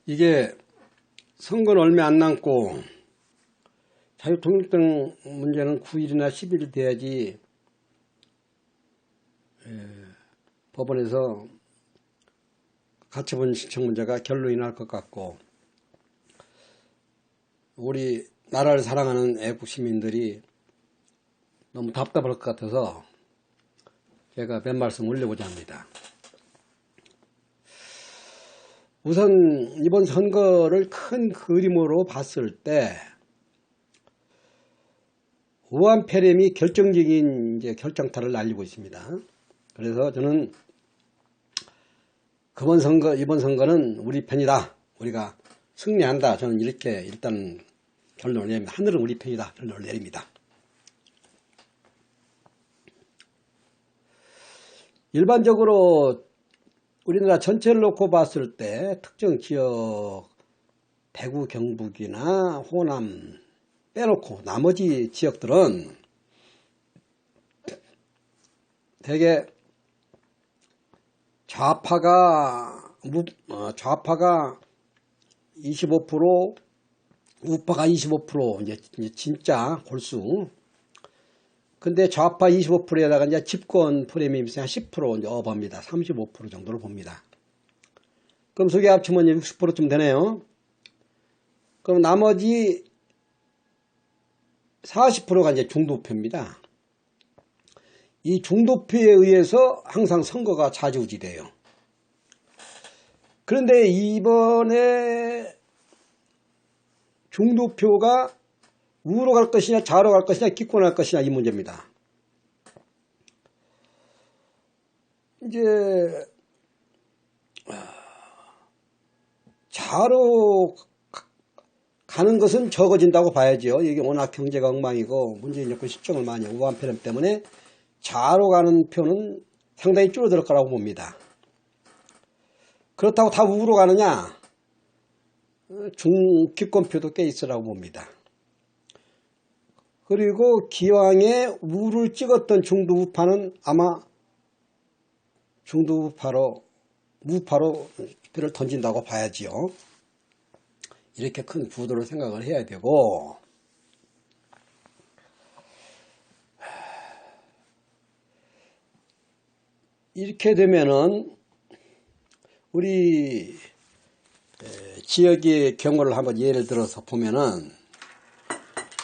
이게 선거는 얼마 안 남고 자유통일당 문제는 9일이나 10일 돼야지 법원에서 가처분 신청 문제가 결론이 날 것 같고, 우리 나라를 사랑하는 애국 시민들이 너무 답답할 것 같아서 제가 몇 말씀 올려보자 합니다. 우선 이번 선거를 큰 그림으로 봤을 때 우한폐렴이 결정적인 결정타를 날리고 있습니다. 그래서 저는 이번 선거는 우리 편이다, 우리가 승리한다, 저는 이렇게 일단 결론을 내립니다. 하늘은 우리 편이다 결론을 내립니다. 일반적으로 우리나라 전체를 놓고 봤을 때 특정 지역, 대구, 경북이나 호남 빼놓고 나머지 지역들은 대개 좌파가 25%, 우파가 25%, 이제 진짜 골수. 근데 좌파 25%에다가 이제 집권 프레임이 한 10% 이제 업합니다. 35% 정도를 봅니다. 그럼 소개 합치면 60%쯤 되네요. 그럼 나머지 40%가 이제 중도표입니다. 이 중도표에 의해서 항상 선거가 좌지우지돼요. 그런데 이번에 중도표가 우로 갈 것이냐 좌로 갈 것이냐 기권할 것이냐 이 문제입니다. 이제 좌로 가는 것은 적어진다고 봐야죠. 이게 워낙 경제가 엉망이고 문재인 정권 실정을 많이 우한폐렴 때문에 좌로 가는 표는 상당히 줄어들 거라고 봅니다. 그렇다고 다 우로 가느냐? 중기권표도 꽤 있으라고 봅니다. 그리고 기왕에 우를 찍었던 중도우파는 아마 우파로 표를 던진다고 봐야지요. 이렇게 큰 구도를 생각을 해야 되고, 이렇게 되면은 우리 지역의 경우를 한번 예를 들어서 보면은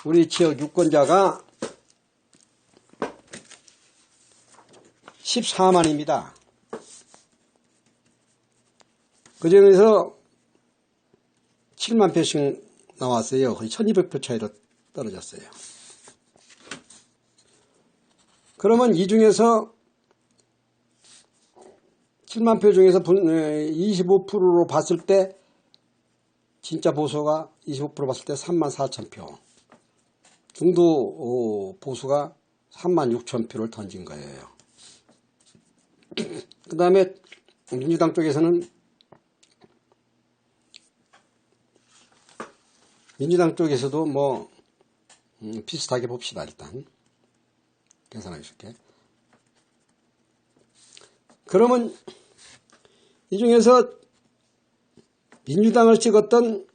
우리 지역 유권자가 14만입니다. 그 중에서 7만 표씩 나왔어요. 거의 1200표 차이로 떨어졌어요. 그러면 이 중에서 7만 표 중에서 25%로 봤을 때 진짜 보수가 25% 봤을 때 34,000표, 중도 보수가 36,000표를 던진 거예요. 그 다음에 민주당 쪽에서는 민주당 쪽에서도 뭐 비슷하게 봅시다. 일단 계산하기 쉽게. 그러면 이 중에서 민주당을 찍었던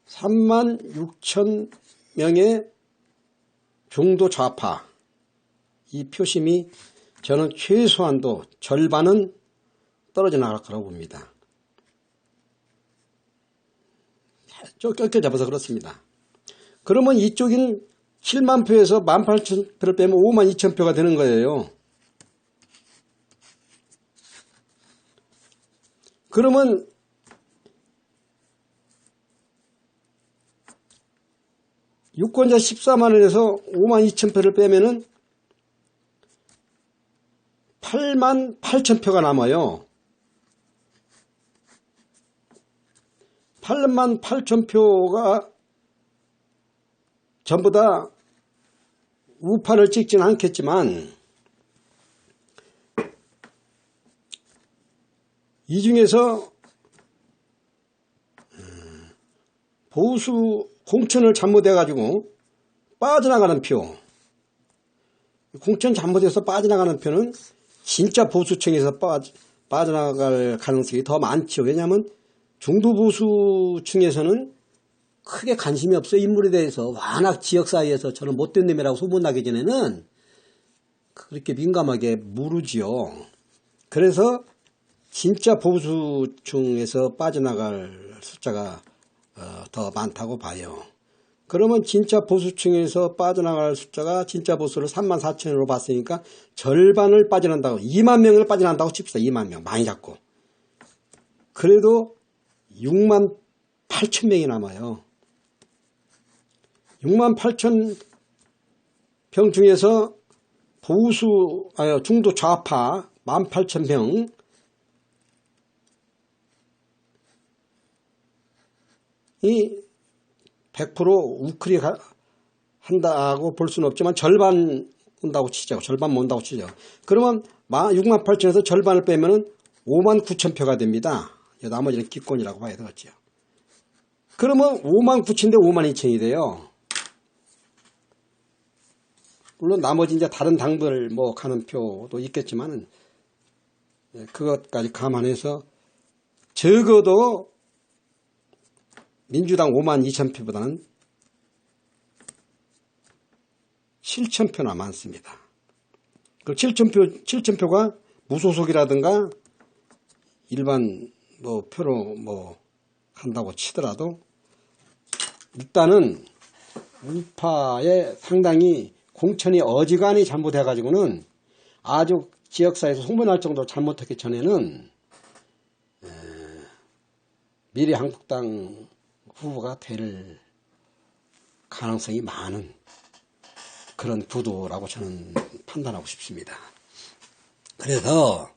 36,000명의 중도 좌파, 이 표심이 저는 최소한도 절반은 떨어져 나갈 거라고 봅니다. 껴껴 잡아서 그렇습니다. 그러면 이쪽인 7만 표에서 18,000표를 빼면 52,000표가 되는 거예요. 그러면 유권자 14만원에서 52,000표를 빼면은 88,000표가 남아요. 88,000표가 전부 다 우파를 찍지는 않겠지만 이 중에서 보수 공천을 잘못해가지고 빠져나가는 표, 공천 잘못해서 빠져나가는 표는 진짜 보수층에서 빠져나갈 가능성이 더 많죠. 왜냐하면 중도보수층에서는 크게 관심이 없어요. 인물에 대해서. 워낙 지역 사이에서 저는 못된 놈이라고 소문나기 전에는 그렇게 민감하게 모르지요. 그래서 진짜 보수층에서 빠져나갈 숫자가 더 많다고 봐요. 그러면 진짜 보수층에서 빠져나갈 숫자가 진짜 보수를 34,000으로 봤으니까 절반을 빠져난다고 2만 명을 빠져난다고 칩시다. 2만 명 많이 잡고. 그래도 6만 8천 명이 남아요. 6만 8천 평 중에서 중도 좌파 18,000평 이 100% 우클릭 한다고 볼 수는 없지만 절반 온다고 치죠. 절반 못 온다고 치죠. 그러면 6만 8천에서 절반을 빼면은 5만 9천 표가 됩니다. 나머지는 기권이라고 봐야 되겠죠. 그러면 5만 9천인데 5만 2천이 돼요. 물론 나머지 이제 다른 당들 뭐 가는 표도 있겠지만은 그것까지 감안해서 적어도 민주당 5만 2천 표보다는 7천 표나 많습니다. 그 7천 표가 무소속이라든가 일반 뭐 표로 뭐 한다고 치더라도 일단은 우파에 상당히 공천이 어지간히 잘못해 가지고는 아주 지역사회에서 소문날 정도로 잘못했기 전에는 미래한국당 후보가 될 가능성이 많은 그런 구도라고 저는 판단하고 싶습니다. 그래서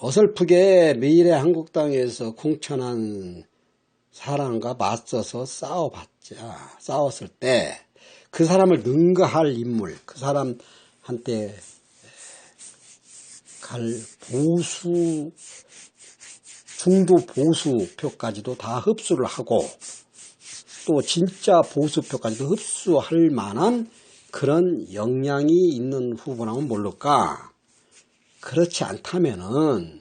어설프게 미래한국당에서 공천한 사람과 맞서서 싸웠을 때 그 사람을 능가할 인물, 그 사람한테 갈 중도 보수표까지도 다 흡수를 하고 또 진짜 보수표까지도 흡수할 만한 그런 역량이 있는 후보라면 모를까. 그렇지 않다면은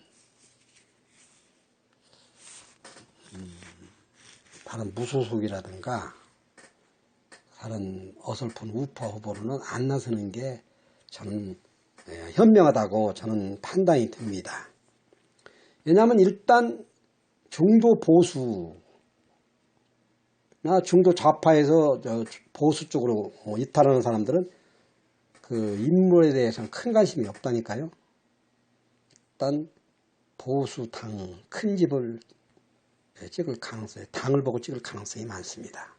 다른 무소속이라든가 다른 어설픈 우파 후보로는 안 나서는 게 저는 현명하다고 저는 판단이 듭니다. 왜냐하면 일단 중도 보수나 중도 좌파에서 보수 쪽으로 이탈하는 사람들은 그 인물에 대해서는 큰 관심이 없다니까요. 일단 보수당 큰 집을 찍을 가능성이, 당을 보고 찍을 가능성이 많습니다.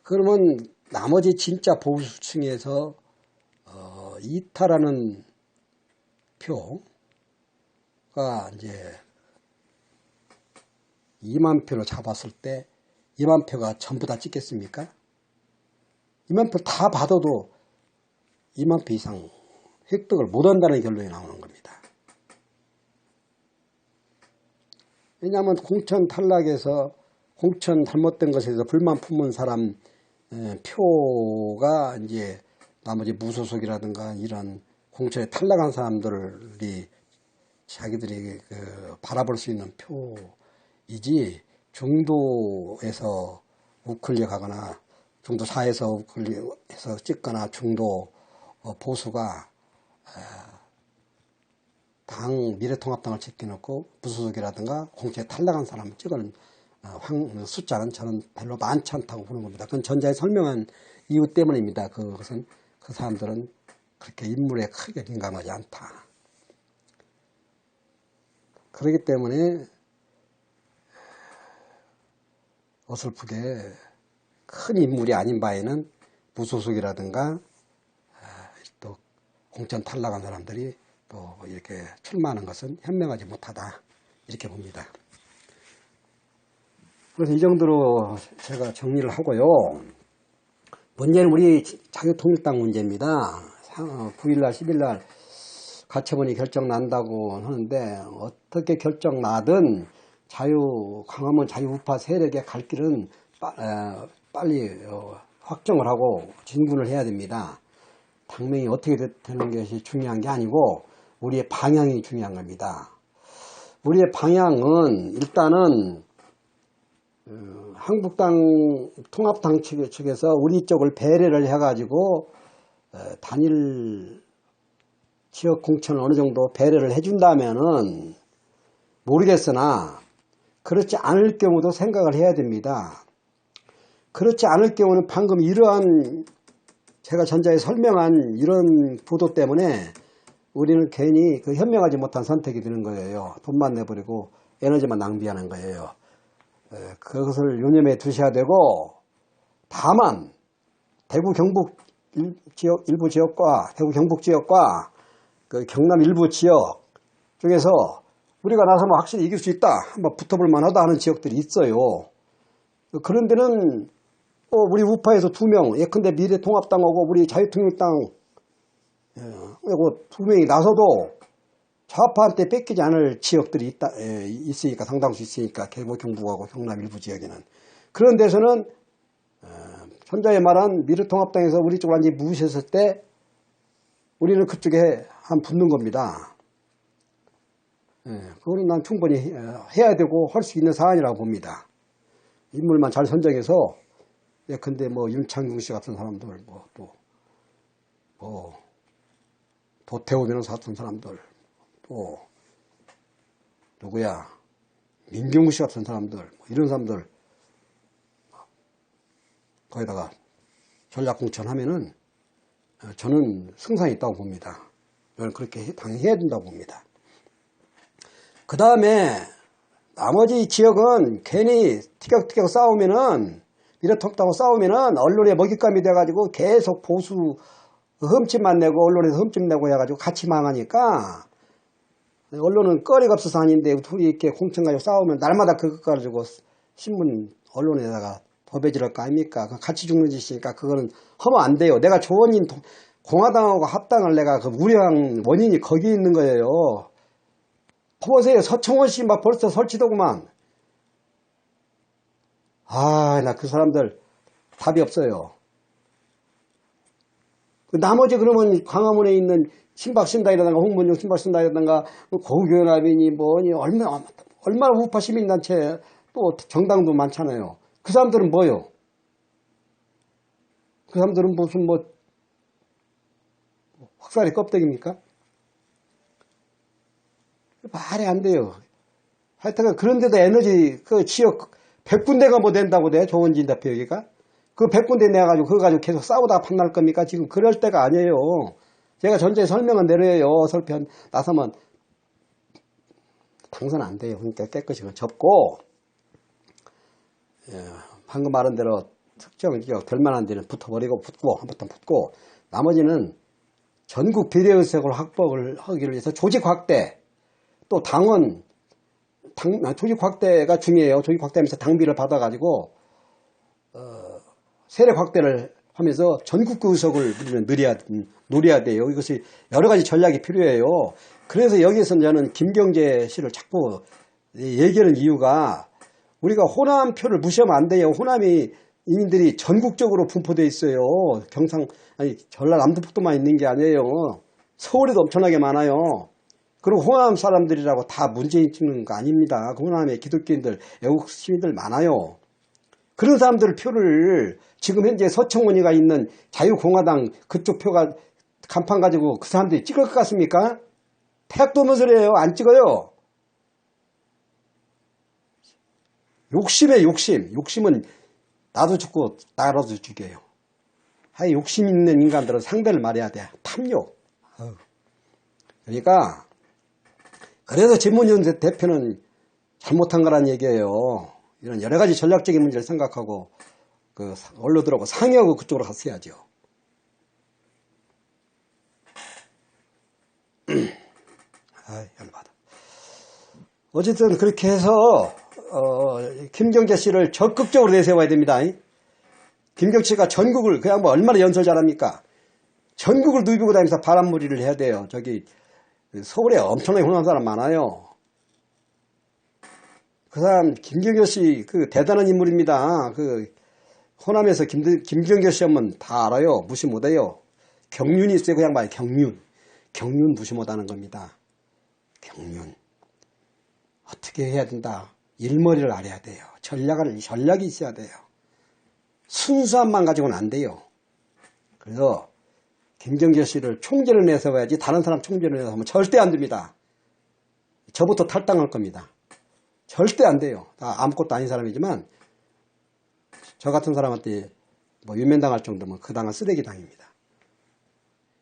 그러면 나머지 진짜 보수층에서 이탈하는 표가 이제 2만 표로 잡았을 때 2만 표가 전부 다 찍겠습니까? 2만 표 다 받아도 2만 표 이상 획득을 못한다는 결론이 나오는 겁니다. 왜냐하면 공천 탈락에서 공천 잘못된 것에서 불만 품은 사람 표가 이제 나머지 무소속이라든가 이런 공천에 탈락한 사람들이 자기들이 바라볼 수 있는 표이지 중도에서 우클릭하거나 중도 4에서 우클릭해서 찍거나 중도 보수가 당 미래통합당을 제껴놓고 무소속이라든가 공천에 탈락한 사람을 찍은 숫자는 저는 별로 많지 않다고 보는 겁니다. 그건 전자에 설명한 이유 때문입니다. 그것은 그 사람들은 그렇게 인물에 크게 민감하지 않다. 그렇기 때문에 어설프게 큰 인물이 아닌 바에는 무소속이라든가 또 공천 탈락한 사람들이 또 이렇게 출마하는 것은 현명하지 못하다. 이렇게 봅니다. 그래서 이 정도로 제가 정리를 하고요. 문제는 우리 자유통일당 문제입니다. 9일날 10일날 가처분이 결정 난다고 하는데 어떻게 결정 나든 광화문 자유우파 세력의 갈 길은 빨리 확정을 하고 진군을 해야 됩니다. 당명이 어떻게 되는 것이 중요한 게 아니고 우리의 방향이 중요한 겁니다. 우리의 방향은 일단은 한국당 통합당 측에서 우리 쪽을 배려를 해가지고 단일 지역 공천을 어느 정도 배려를 해준다면은 모르겠으나 그렇지 않을 경우도 생각을 해야 됩니다. 그렇지 않을 경우는 방금 이러한 제가 전자에 설명한 이런 보도 때문에 우리는 괜히 그 현명하지 못한 선택이 되는 거예요. 돈만 내버리고 에너지만 낭비하는 거예요. 그것을 유념해 두셔야 되고, 다만 대구 경북 일부 지역과 대구 경북 지역과 그 경남 일부 지역 중에서 우리가 나서면 확실히 이길 수 있다, 한번 붙어볼 만하다 하는 지역들이 있어요. 그런 데는 우리 우파에서 2명, 예컨대 미래통합당하고 우리 자유통일당 두 명이 나서도 좌파한테 뺏기지 않을 지역들이 있으니까, 상당수 있으니까, 대구 경북하고 경남 일부 지역에는. 그런 데서는 전자에 말한 미래통합당에서 우리 쪽을 완전히 무시했을 때 우리는 그쪽에 한 붙는 겁니다. 그거는 난 충분히 해야 되고 할 수 있는 사안이라고 봅니다. 인물만 잘 선정해서, 예컨대 윤창중 씨 같은 사람들, 도태우 변호사 같은 사람들, 또 누구야, 민경우 씨 같은 사람들, 이런 사람들 거기다가 전략공천 하면은 저는 승산이 있다고 봅니다. 저는 그렇게 당연히 해야 된다고 봅니다. 그 다음에 나머지 지역은 괜히 티격태격 싸우면은, 미래통합당하고 싸우면은 언론에 먹잇감이 돼가지고 계속 보수 흠집만 내고, 언론에서 흠집 내고 해가지고 같이 망하니까, 언론은 거리가 없어서 아닌데 둘이 이렇게 공천 가지고 싸우면 날마다 그것 가지고 신문 언론에다가 도배질할 거 아닙니까? 같이 죽는 짓이니까 그거는 하면 안 돼요. 내가 조원인 공화당하고 합당을 내가 그 우려한 원인이 거기 있는 거예요. 보세요. 서청원 씨 막 벌써 설치더구만. 나 그 사람들 답이 없어요. 나머지 그러면 광화문에 있는 신박신당이라든가 홍문종 신박신당이라든가 고교연합이니 뭐니 얼마나 우파 시민단체 또 정당도 많잖아요. 그 사람들은 뭐요? 그 사람들은 무슨 확살이 껍데기입니까? 말이 안 돼요. 하여튼 그런데도 에너지 그 지역 100군데가 된다고 돼, 조원진 대표 여기가. 그 100군데 내가지고 그거 가지고 계속 싸우다가 판날 겁니까? 지금 그럴 때가 아니에요. 제가 전제에 설명은 내려요. 설편 나서면 당선 안 돼요. 그러니까 깨끗이 접고, 방금 말한 대로 특정 지역 될 만한 데는 붙고 한번 붙고, 나머지는 전국 비례의석을 확보를 하기 위해서 조직 확대, 또 당원 조직 확대가 중요해요. 조직 확대하면서 당비를 받아가지고 세력 확대를 하면서 전국구 의석을 우리는 노려야 돼요. 이것이 여러 가지 전략이 필요해요. 그래서 여기서 저는 김경재 씨를 자꾸 얘기하는 이유가, 우리가 호남 표를 무시하면 안 돼요. 호남이 이민들이 전국적으로 분포되어 있어요. 전라 남도북도만 있는 게 아니에요. 서울에도 엄청나게 많아요. 그리고 호남 사람들이라고 다 문재인 찍는 거 아닙니다. 호남에 기독교인들, 애국 시민들 많아요. 그런 사람들 표를 지금 현재 서청원이가 있는 자유공화당 그쪽 표가 간판 가지고 그 사람들이 찍을 것 같습니까? 택도 없는 소리예요. 안 찍어요. 욕심은 나도 죽고 나라도 죽여요. 욕심 있는 인간들은 상대를 말해야 돼. 탐욕. 그러니까 그래서 진문현 대표는 잘못한 거란 얘기예요. 이런 여러 가지 전략적인 문제를 생각하고 그 언론들하고 상의하고 그쪽으로 갔어야죠. 열받아. 어쨌든 그렇게 해서 김경재 씨를 적극적으로 내세워야 됩니다. 김경재 씨가 전국을, 그 양반 얼마나 연설 잘합니까? 전국을 누비고 다니면서 바람몰이를 해야 돼요. 저기 서울에 엄청나게 호남 사람 많아요. 그 사람 김경재 씨 그 대단한 인물입니다. 그 호남에서 김경재 씨 하면 다 알아요. 무시 못해요. 경륜이 있어요. 그 양반이 경륜. 경륜 무시 못하는 겁니다. 경륜. 어떻게 해야 된다. 일머리를 알아야 돼요. 전략이 있어야 돼요. 순수함만 가지고는 안 돼요. 그래서 김경재 씨를 총재를 내세워야지 다른 사람 총재를 내세우면 절대 안 됩니다. 저부터 탈당할 겁니다. 절대 안 돼요. 다 아무것도 아닌 사람이지만 저 같은 사람한테 뭐 유면당할 정도면 그 당은 쓰레기 당입니다.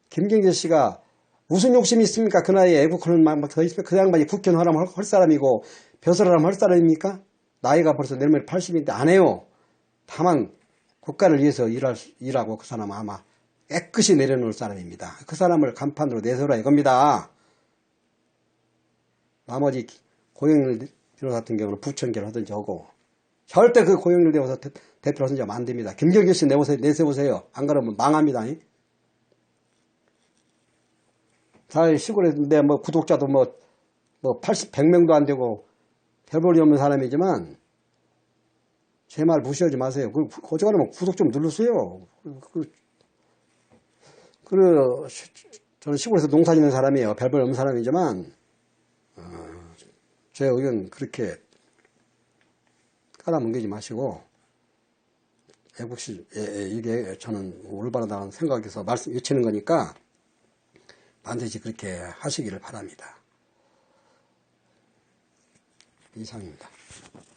김경재 씨가 무슨 욕심이 있습니까? 그 나이에 애국하는 마음 더 있으면 그 양반이 국회의원 할 사람이고 벼슬하라면 할 사람입니까? 나이가 벌써 내년에 80인데 안 해요. 다만 국가를 위해서 일하고 그 사람은 아마 깨끗이 내려놓을 사람입니다. 그 사람을 간판으로 내세우라 이겁니다. 나머지 고영일 대표 같은 경우는 부천계를 하든지 하고 절대 그 고영일 대표를 하든지 하면 안 됩니다. 김경재 씨 내세우세요. 안 그러면 망합니다. 사실 시골에 뭐 구독자도 뭐 100명도 안 되고 별 볼이 없는 사람이지만 제 말 무시하지 마세요. 어쩌면 구독 좀 누르세요. 저는 시골에서 농사 짓는 사람이에요. 별 볼 없는 사람이지만 제 의견 그렇게 깔아뭉개지 마시고 이게 저는 올바르다는 생각에서 외치는 거니까 반드시 그렇게 하시기를 바랍니다. 이상입니다.